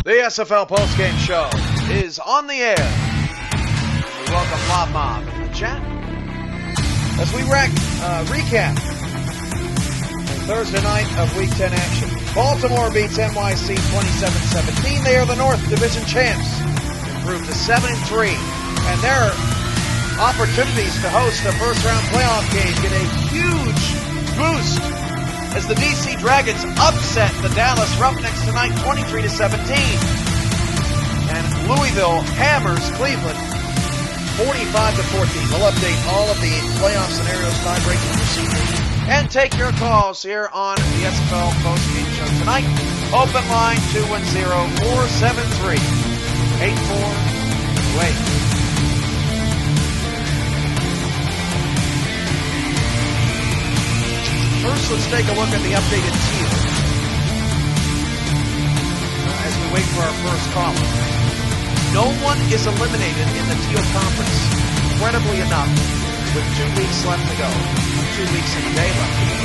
The SFL Postgame Show is on the air. We welcome Lob Mob in the chat as we recap Thursday night of Week 10 action. Baltimore beats NYC 27-17. They are the North Division champs, improved to 7-3, and their opportunities to host a first-round playoff game get a huge boost as the DC Dragons upset the Dallas Roughnecks tonight 23-17. And Louisville hammers Cleveland 45-14. We'll update all of the playoff scenarios, tie-breaking procedures, and take your calls here on the SFL Postgame Show tonight. Open line 210-473-8428. First, let's take a look at the updated teal as we wait for our first caller. No one is eliminated in the teal conference, incredibly enough, with 2 weeks left to go. 2 weeks and a day left to go.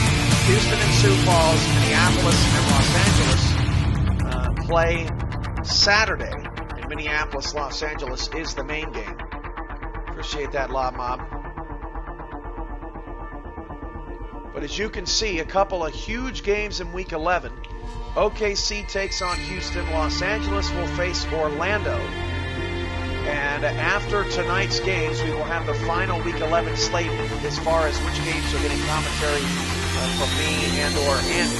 Houston and Sioux Falls, Minneapolis, and Los Angeles play Saturday. In Minneapolis, Los Angeles is the main game. Appreciate that, Lob Mob. But as you can see, a couple of huge games in Week 11. OKC takes on Houston. Los Angeles will face Orlando. And after tonight's games, we will have the final Week 11 slate as far as which games are getting commentary from me and or Andy.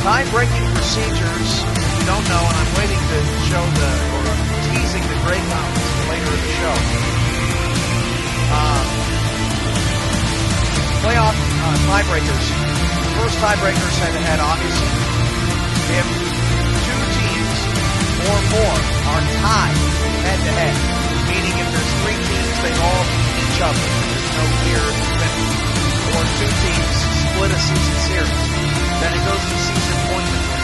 Tie-breaking procedures. Don't know, and I'm waiting to show teasing the great comments later in the show. Playoff tiebreakers. First tiebreakers head-to-head, obviously. If two teams or more are tied head-to-head, meaning if there's 3 teams, they all beat each other. There's no clear winner. Or 2 teams split a season series. Then it goes to season points.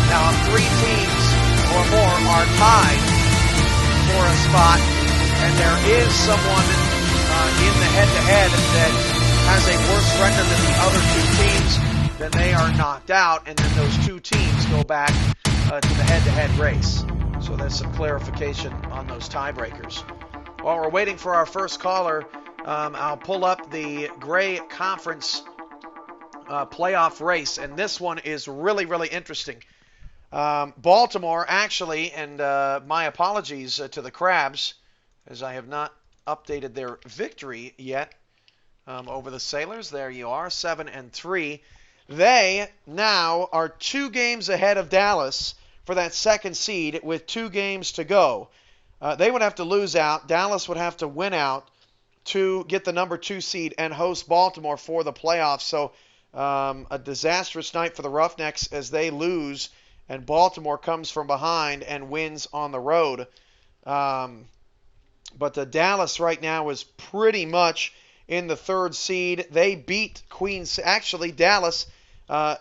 Now, if 3 teams or more are tied for a spot, and there is someone in the head-to-head that has a worse record than the other 2 teams, then they are knocked out, and then those 2 teams go back to the head-to-head race. So there's some clarification on those tiebreakers. While we're waiting for our first caller, I'll pull up the Gray Conference playoff race, and this one is really, really interesting. Baltimore, actually, and my apologies to the Crabs, as I have not updated their victory yet over the Sailors. There you are, 7-3. They now are 2 games ahead of Dallas for that second seed with 2 games to go. They would have to lose out. Dallas would have to win out to get the number 2 seed and host Baltimore for the playoffs. So a disastrous night for the Roughnecks as they lose, and Baltimore comes from behind and wins on the road. But the Dallas right now is pretty much in the 3rd seed. They beat Queens. Actually, Dallas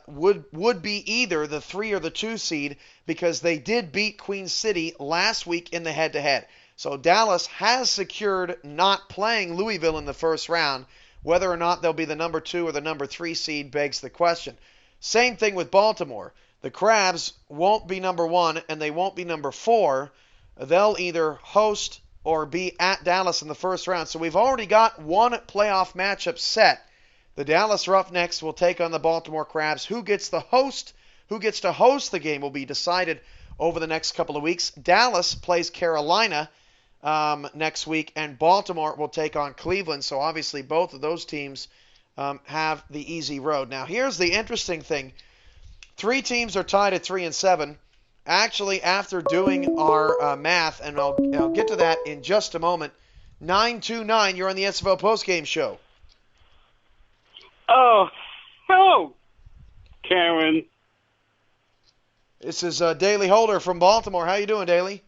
would be either the 3 or the 2 seed because they did beat Queen City last week in the head-to-head. So Dallas has secured not playing Louisville in the first round. Whether or not they'll be the number 2 or the number 3 seed begs the question. Same thing with Baltimore. The Crabs won't be number 1 and they won't be number 4. They'll either host or be at Dallas in the first round. So we've already got one playoff matchup set. The Dallas Roughnecks will take on the Baltimore Crabs. Who gets to host the game will be decided over the next couple of weeks. Dallas plays Carolina next week, and Baltimore will take on Cleveland. So obviously both of those teams have the easy road. Now here's the interesting thing. 3 teams are tied at 3-7. Actually, after doing our math, and I'll get to that in just a moment, 929, you're on the SFL Postgame Show. Oh, hello, Karen. This is Daley Holder from Baltimore. How you doing, Daley?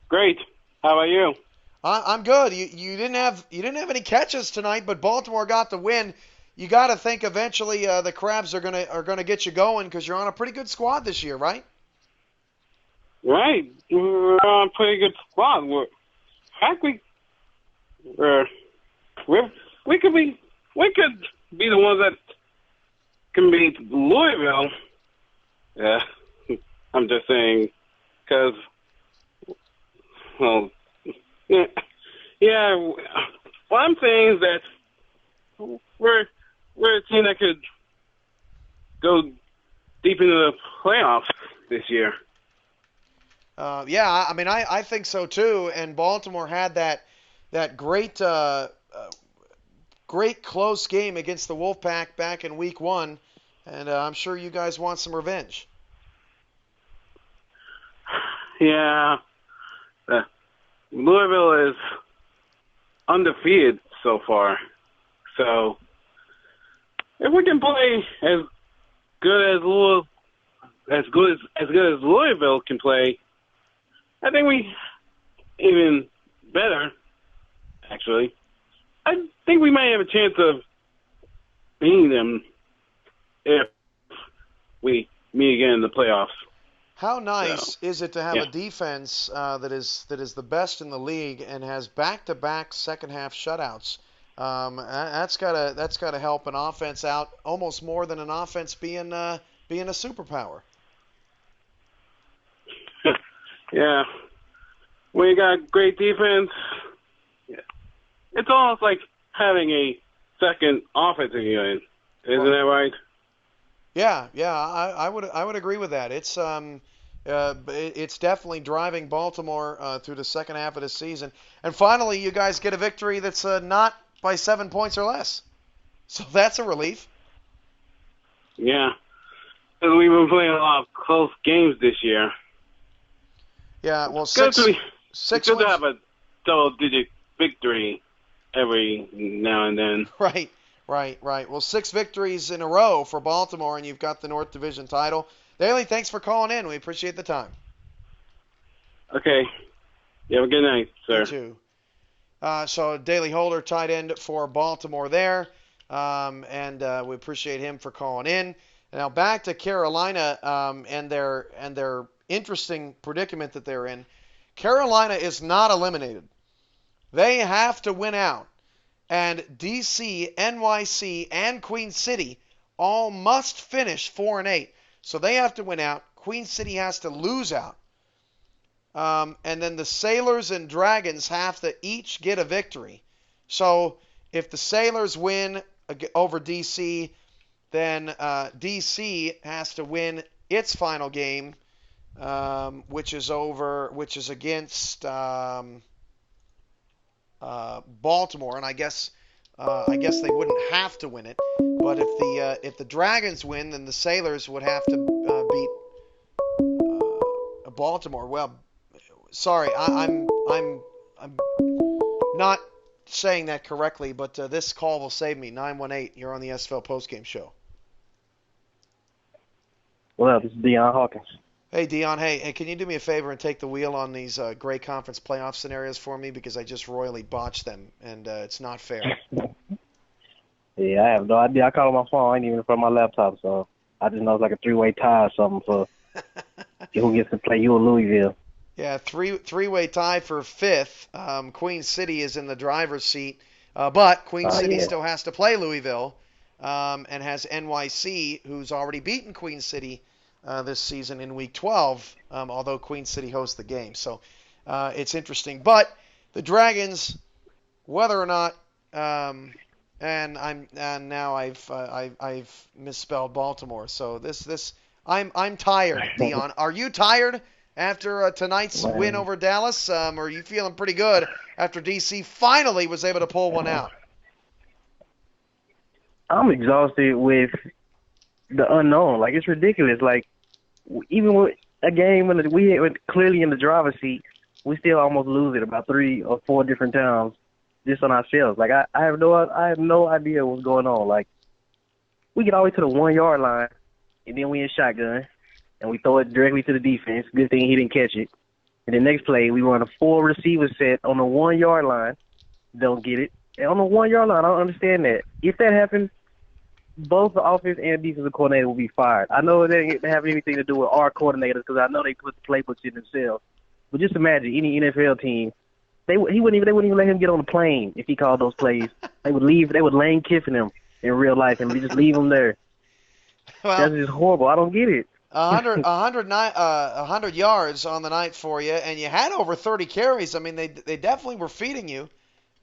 Great. How about you? I'm good. You didn't have any catches tonight, but Baltimore got the win. You got to think eventually the Crabs are gonna get you going because you're on a pretty good squad this year, right? Right. We're on a pretty good squad. we could be the ones that can beat Louisville. Yeah, I'm just saying, because, well, yeah. What I'm saying is that we're a team that could go deep into the playoffs this year. Yeah, I mean, I think so too. And Baltimore had that great great close game against the Wolfpack back in Week 1, and I'm sure you guys want some revenge. Yeah, Louisville is undefeated so far, so if we can play as good as Louisville can play, I think we even better. Actually, I think we might have a chance of beating them if we meet again in the playoffs. How nice is it to have a defense that is the best in the league and has back-to-back second-half shutouts? That's gotta help an offense out almost more than an offense being a superpower. Yeah, when you got great defense, it's almost like having a second offensive unit. Isn't that right? Yeah, I would agree with that. It's definitely driving Baltimore through the second half of the season. And finally, you guys get a victory that's not by 7 points or less. So that's a relief. Yeah, because we've been playing a lot of close games this year. Yeah, well, it's six good wins. to have a double-digit victory every now and then. Right. Well, 6 victories in a row for Baltimore, and you've got the North Division title. Daly, thanks for calling in. We appreciate the time. Okay. You have a good night, sir. You too. So Daly Holder, tight end for Baltimore there, and we appreciate him for calling in. Now back to Carolina and their interesting predicament that they're in. Carolina is not eliminated. They have to win out. And DC, NYC, and Queen City all must finish 4-8. So they have to win out. Queen City has to lose out. And then the Sailors and Dragons have to each get a victory. So if the Sailors win over DC, then DC has to win its final game, which is against Baltimore, and I guess they wouldn't have to win it. But if the Dragons win, then the Sailors would have to beat Baltimore. Well, sorry, I'm not saying that correctly, but this call will save me. 918, you're on the SFL postgame show. Well, this is Deion Hawkins. Hey, Dion. Hey, can you do me a favor and take the wheel on these Grey Conference playoff scenarios for me? Because I just royally botched them, and it's not fair. Yeah, I have no idea. I called on my phone. I ain't even from my laptop, so I just know it's like a three-way tie or something for who gets to play you or Louisville. Yeah, three-way tie for 5th. Queen City is in the driver's seat, but Queen City still has to play Louisville and has NYC, who's already beaten Queen City this season in Week 12, although Queen City hosts the game. So it's interesting. But the Dragons, whether or not, and now I've misspelled Baltimore. So I'm tired, Dion. Are you tired after tonight's win over Dallas? Or are you feeling pretty good after DC finally was able to pull one out? I'm exhausted with the unknown. Like, it's ridiculous. Like, even with a game when we were clearly in the driver's seat, we still almost lose it about 3 or 4 different times just on ourselves. Like, I have no idea what's going on. Like, we get all the way to the 1-yard line, and then we in shotgun, and we throw it directly to the defense. Good thing he didn't catch it. And the next play, we run a 4-receiver set on the 1-yard line. Don't get it. And on the 1-yard line, I don't understand that. If that happens, both the offense and defensive coordinator will be fired. I know it doesn't have anything to do with our coordinators because I know they put the playbooks in themselves. But just imagine any NFL team They wouldn't even let him get on the plane if he called those plays. They would Lane Kiffin him in real life and just leave him there. Well, That's just horrible. I don't get it. 100 yards on the night for you, and you had over 30 carries. I mean, they definitely were feeding you,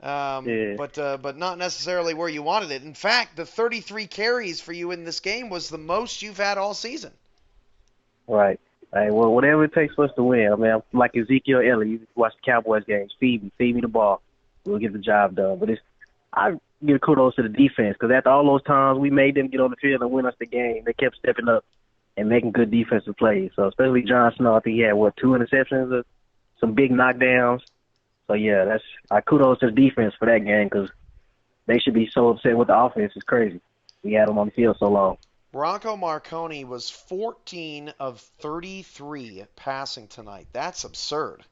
but not necessarily where you wanted it. In fact, the 33 carries for you in this game was the most you've had all season. Right. Hey, well, whatever it takes for us to win. I mean, I'm like Ezekiel Elliott. You watch the Cowboys games. Feed me the ball. We'll get the job done. But I give kudos to the defense because after all those times we made them get on the field and win us the game, they kept stepping up and making good defensive plays. So especially Jon Snow, I think he had 2 interceptions, or some big knockdowns. So yeah, kudos to the defense for that game because they should be so upset with the offense. It's crazy. We had them on the field so long. Rocco Marconi was 14 of 33 passing tonight. That's absurd.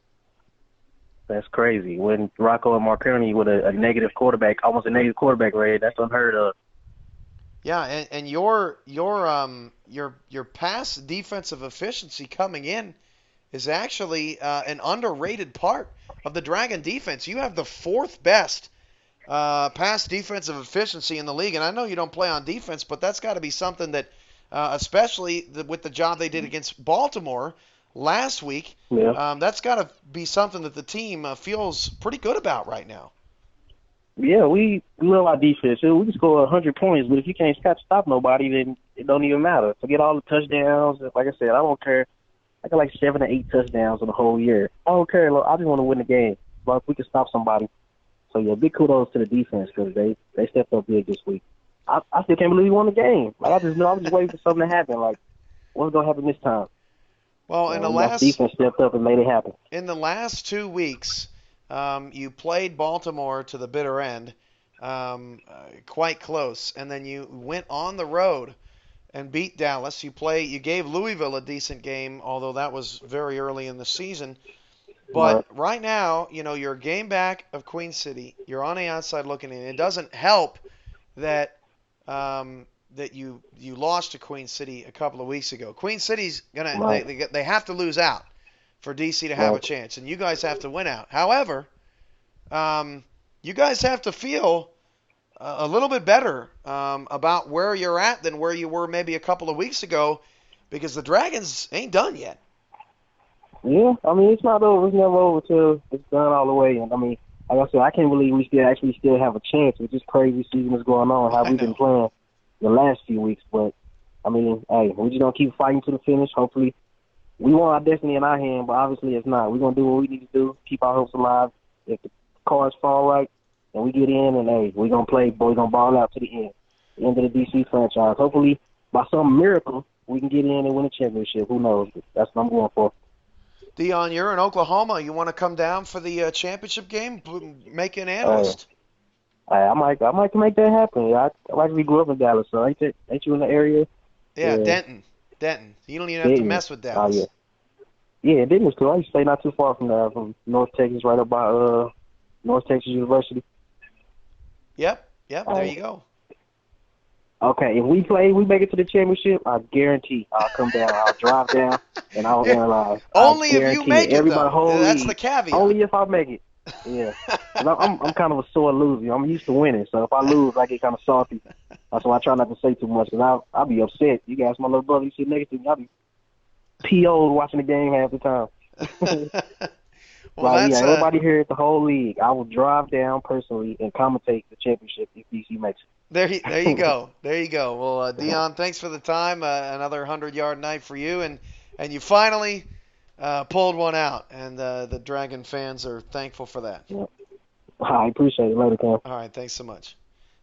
That's crazy. When Rocco and Marconi with a negative quarterback, almost a negative quarterback rate, that's unheard of. Yeah, and your pass defensive efficiency coming in is actually an underrated part of the Dragon defense. You have the 4th best pass defensive efficiency in the league, and I know you don't play on defense, but that's got to be something that, especially with the job they did against Baltimore last week, that's got to be something that the team feels pretty good about right now. Yeah, we love our defense. We can score 100 points, but if you can't stop nobody, then it don't even matter. Forget all the touchdowns. Like I said, I don't care. I got like 7 or 8 touchdowns in the whole year. I don't care. Look, I just want to win the game. But if we can stop somebody. So, yeah, big kudos to the defense because they stepped up big this week. I still can't believe we won the game. Like, I was just waiting for something to happen. Like, what's going to happen this time? Well, the defense stepped up and made it happen. In the last 2 weeks, you played Baltimore to the bitter end, quite close, and then you went on the road and beat Dallas. You gave Louisville a decent game, although that was very early in the season. But right now, you're a game back of Queen City. You're on the outside looking in. It doesn't help that you lost to Queen City a couple of weeks ago. Queen City's they have to lose out for DC to have a chance, and you guys have to win out. However, you guys have to feel a little bit better about where you're at than where you were maybe a couple of weeks ago, because the Dragons ain't done yet. Yeah, I mean, it's not over. It's never over till it's done all the way. And I mean, like I said, I can't believe we still have a chance with this crazy season that's going on. How we've been playing the last few weeks, but I mean, hey, we're just gonna keep fighting to the finish. Hopefully, we want our destiny in our hand, but obviously it's not. We're gonna do what we need to do, keep our hopes alive. If the cards fall right, and we get in, and hey, we're gonna play, but we're gonna ball out to the end of the DC franchise. Hopefully, by some miracle, we can get in and win a championship. Who knows? That's what I'm going for. Dion, you're in Oklahoma. You want to come down for the championship game? Make an analyst. I might make that happen. I actually grew up in Dallas, so ain't you in the area? Yeah, Denton. You don't even have to mess with Dallas. Oh, yeah, Denton was cool. I used to stay not too far from there, from North Texas, right up by North Texas University. Yep, there you go. Okay, if we make it to the championship, I guarantee I'll come down. I'll drive down, and I'll analyze. Only if you make it, though. That's the caveat. Only if I make it. Yeah. I'm kind of a sore loser. I'm used to winning, so if I lose, I get kind of salty. That's why I try not to say too much, because I'll be upset. You guys, my little brother, you sit next to me, I'll be PO'd watching the game half the time. Well, everybody here at the whole league, I will drive down personally and commentate the championship if DC makes it. There you go. There you go. Well, Dion, thanks for the time. Another 100-yard night for you, and you finally pulled one out, and the Dragon fans are thankful for that. Yep. I appreciate it. Later, Cam. All right, thanks so much.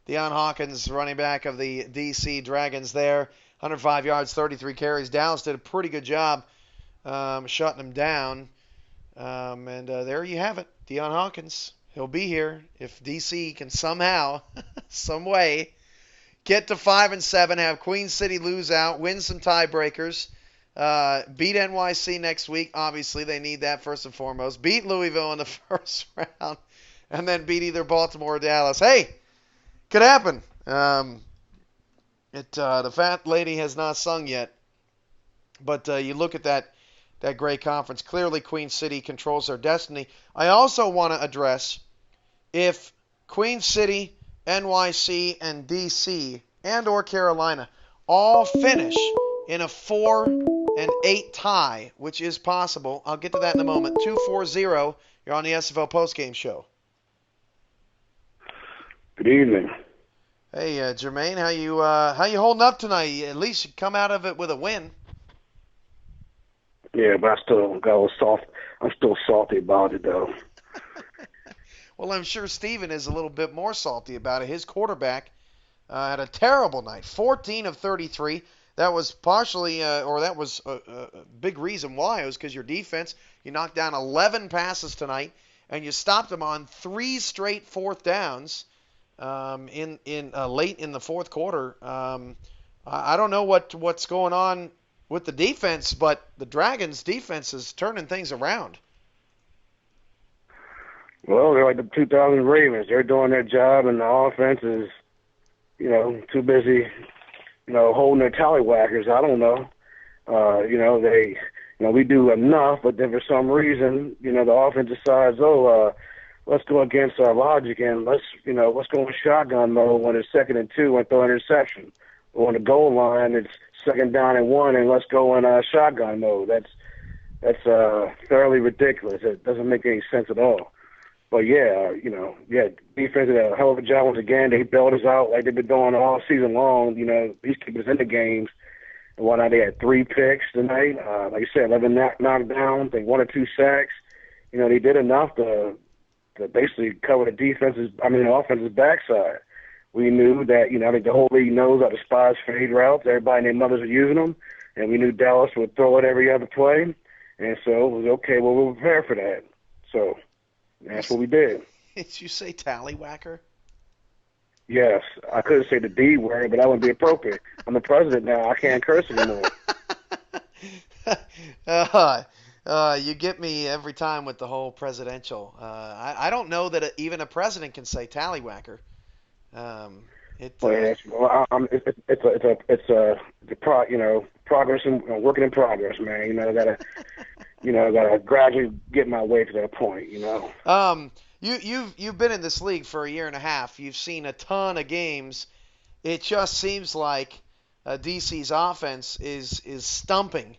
Dion Hawkins, running back of the DC Dragons there, 105 yards, 33 carries. Dallas did a pretty good job shutting him down, and there you have it. Dion Hawkins. He'll be here if DC can somehow, some way, get to 5-7, have Queen City lose out, win some tiebreakers, beat NYC next week. Obviously, they need that first and foremost. Beat Louisville in the first round, and then beat either Baltimore or Dallas. Hey, could happen. The fat lady has not sung yet, but you look at that that great conference. Clearly, Queen City controls their destiny. I also want to address if Queen City, NYC, and DC and or Carolina all finish in a 4-8 tie, which is possible. I'll get to that in a moment. 240, you're on the SFL Postgame Show. Good evening. Hey, Jermaine, how you holding up tonight? At least you come out of it with a win. Yeah, but I still got soft. I'm still salty about it, though. Well, I'm sure Steven is a little bit more salty about it. His quarterback had a terrible night, 14 of 33. That was partially, or that was a big reason why. It was because your defense, you knocked down 11 passes tonight, and you stopped them on 3 straight fourth downs in late in the fourth quarter. I don't know what's going on with the defense, but the Dragons' defense is turning things around. Well, they're like the 2000 Ravens. They're doing their job, and the offense is, too busy, holding their tallywhackers. I don't know. We do enough, but then for some reason, the offense decides, let's go against our logic and let's go in shotgun mode when it's 2nd and 2 and throw an interception. Or on the goal line, it's 2nd down and 1 and let's go in shotgun mode. That's fairly ridiculous. It doesn't make any sense at all. But defense did a hell of a job once again. They bailed us out like they've been doing all season long. These keep us in the games. And whatnot, they had 3 picks tonight. Like you said, 11 knockdowns, they 1 or 2 sacks. They did enough to basically cover the offense's backside. We knew that, I think the whole league knows how to despise fade routes. Everybody and their mothers are using them. And we knew Dallas would throw it every other play. And so it was okay, well, we were prepared for that. So that's what we did. Did you say tallywhacker? Yes. I couldn't say the D word, but that wouldn't be appropriate. I'm the president now. I can't curse anymore. You get me every time with the whole presidential. I don't know that even a president can say tallywhacker. Progress and working in progress, man. Gotta gradually get my way to that point. You've been in this league for a year and a half. You've seen a ton of games. It just seems like DC's offense is stumping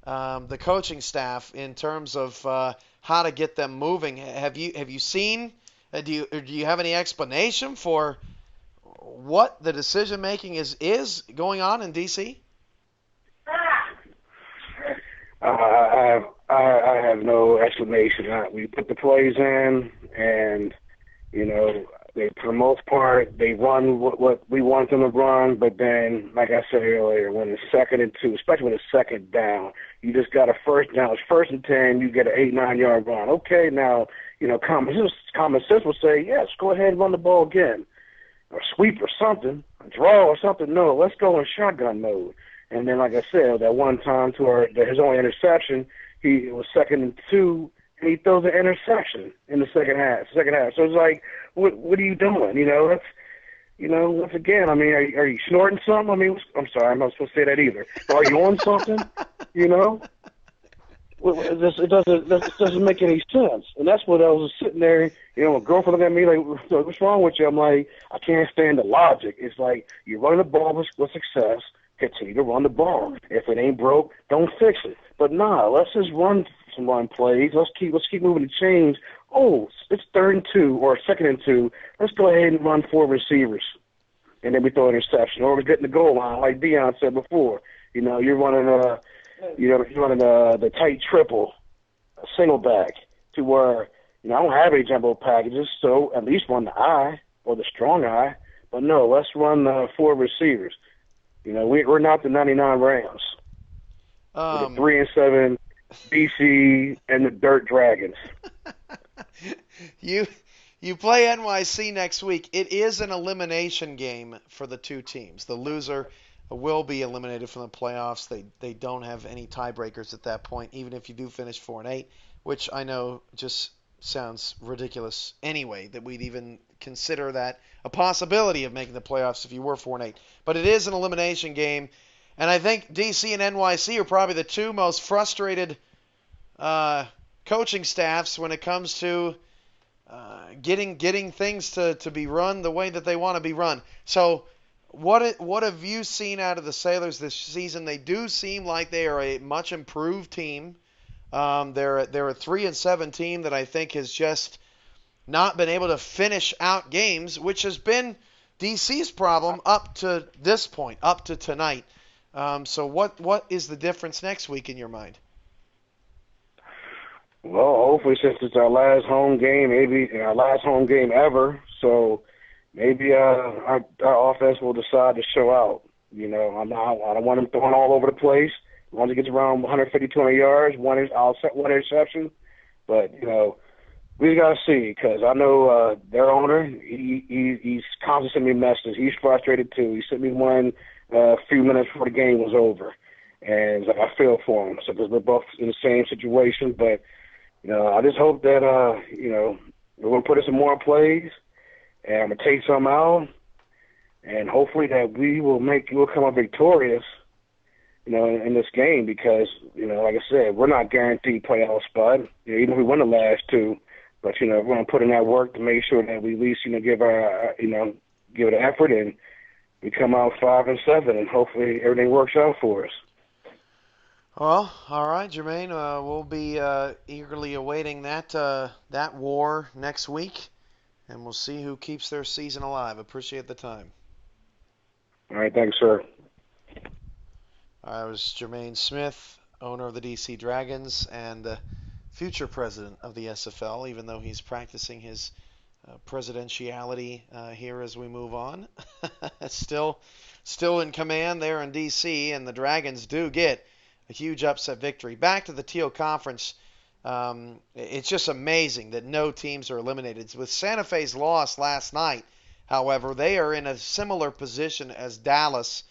the coaching staff in terms of how to get them moving. Have you seen? Do you have any explanation for what the decision making is going on in DC? I have no explanation. We put the plays in, and for the most part, they run what we want them to run. But then, like I said earlier, when it's 2nd and 2, especially when it's 2nd down, you just got a first down. It's 1st and 10, you get an 8-9 yard run. Okay, now common sense will say, yes, go ahead and run the ball again, or sweep or something, a draw or something. No, let's go in shotgun mode. And then, like I said, that one time his only interception, it was 2nd and 2, and he throws an interception in the second half. So it's like, what are you doing? That's, once again, are you snorting something? I'm sorry, I'm not supposed to say that either. Are you on something? It doesn't make any sense. And that's what I was sitting there, my girlfriend looked at me like, what's wrong with you? I'm like, I can't stand the logic. It's like, you're running the ball with success. Continue to run the ball. If it ain't broke, don't fix it. But let's just run some run plays. Let's keep moving the chains. Oh, it's 3rd and 2 or 2nd and 2. Let's go ahead and run 4 receivers, and then we throw an interception. Or we're getting the goal line, like Dion said before. You're running the tight triple, a single back, to where I don't have any jumbo packages, so at least run the I or the strong I. But no, let's run 4 receivers. We're not the 99 Rams. We're the 3-7 BC and the Dirt Dragons. You play NYC next week. It is an elimination game for the 2 teams. The loser will be eliminated from the playoffs. They don't have any tiebreakers at that point, even if you do finish 4-8, which I know just sounds ridiculous anyway, that we'd even consider that a possibility of making the playoffs if you were 4-8. But it is an elimination game, and I think DC and NYC are probably the 2 most frustrated coaching staffs when it comes to getting things to be run the way that they want to be run. So what have you seen out of the Sailors this season? They do seem like they are a much improved team. They're a 3-7 team that I think has just not been able to finish out games, which has been DC's problem up to this point, up to tonight. So what is the difference next week in your mind? Well, hopefully, since it's our last home game, maybe our last home game ever, so maybe our offense will decide to show out. I don't want them throwing all over the place. Once it gets around 150, 200 yards, I'll set one interception. But we got to see, because I know their owner, he's constantly sending me messages. He's frustrated too. He sent me one a few minutes before the game was over, and it's like I feel for him. So because we're both in the same situation, but I just hope that we're gonna put in some more plays, and I'm gonna take some out, and hopefully that we'll come up victorious. In this game, because, like I said, we're not guaranteed playoff spot, even if we win the last two. But, we're going to put in that work to make sure that we at least, give it an effort, and we come out 5-7, and hopefully everything works out for us. Well, all right, Jermaine, we'll be eagerly awaiting that war next week, and we'll see who keeps their season alive. Appreciate the time. All right, thanks, sir. I was Jermaine Smith, owner of the DC Dragons and future president of the SFL, even though he's practicing his presidentiality here as we move on. Still in command there in DC, and the Dragons do get a huge upset victory. Back to the Teal Conference, it's just amazing that no teams are eliminated. With Santa Fe's loss last night, however, they are in a similar position as Dallas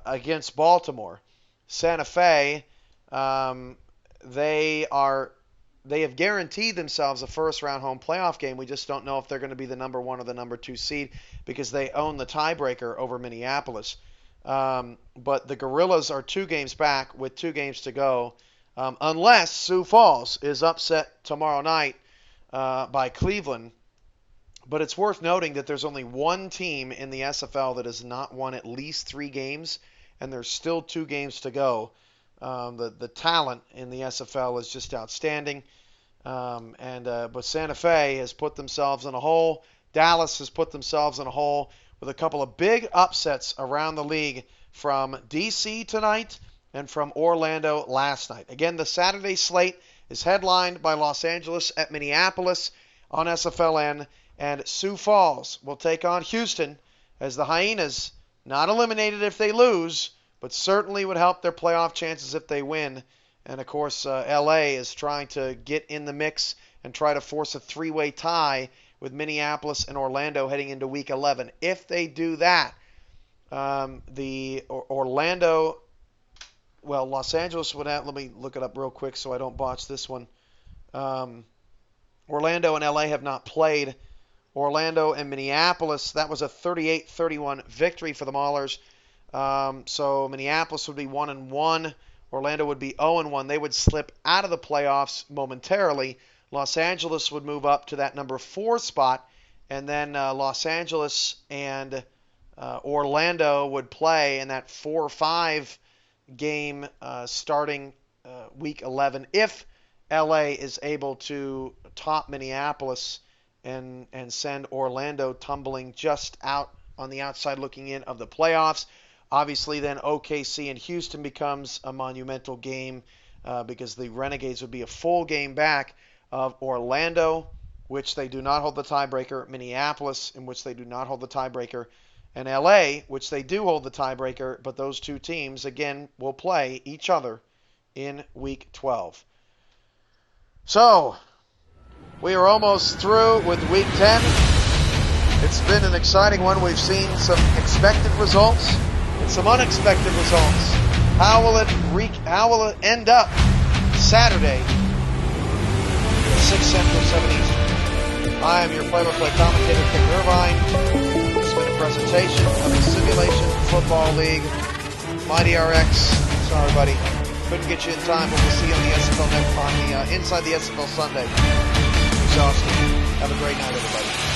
against Baltimore. Santa Fe, they have guaranteed themselves a first-round home playoff game. We just don't know if they're going to be the number 1 or the number 2 seed because they own the tiebreaker over Minneapolis. But the Gorillas are 2 games back with 2 games to go, unless Sioux Falls is upset tomorrow night by Cleveland. But it's worth noting that there's only one team in the SFL that has not won at least 3 games, and there's still 2 games to go. The talent in the SFL is just outstanding. But Santa Fe has put themselves in a hole. Dallas has put themselves in a hole with a couple of big upsets around the league from DC tonight and from Orlando last night. Again, the Saturday slate is headlined by Los Angeles at Minneapolis on SFLN. And Sioux Falls will take on Houston as the Hyenas, not eliminated if they lose, but certainly would help their playoff chances if they win. And, of course, LA is trying to get in the mix and try to force a 3-way tie with Minneapolis and Orlando heading into Week 11. If they do that, Los Angeles would have, let me look it up real quick so I don't botch this one. Orlando and LA have not played. Orlando and Minneapolis, that was a 38-31 victory for the Maulers. So Minneapolis would be 1-1. Orlando would be 0-1. They would slip out of the playoffs momentarily. Los Angeles would move up to that number 4 spot. And then Los Angeles and Orlando would play in that 4-5 game starting Week 11 if LA is able to top Minneapolis and send Orlando tumbling just out on the outside looking in of the playoffs. Obviously, then OKC and Houston becomes a monumental game because the Renegades would be a full game back of Orlando, which they do not hold the tiebreaker, Minneapolis, in which they do not hold the tiebreaker, and LA, which they do hold the tiebreaker, but those 2 teams, again, will play each other in Week 12. So, we are almost through with Week 10. It's been an exciting one. We've seen some expected results and some unexpected results. How will it end up Saturday, 6 Central, 7 Eastern? I am your play-by-play commentator, Kip Irvine. It's been a presentation of the Simulation Football League. Mighty RX. Sorry, buddy. Couldn't get you in time, but we'll see you on the SFL on the Inside the SFL Sunday. Exhausting. Have a great night, everybody.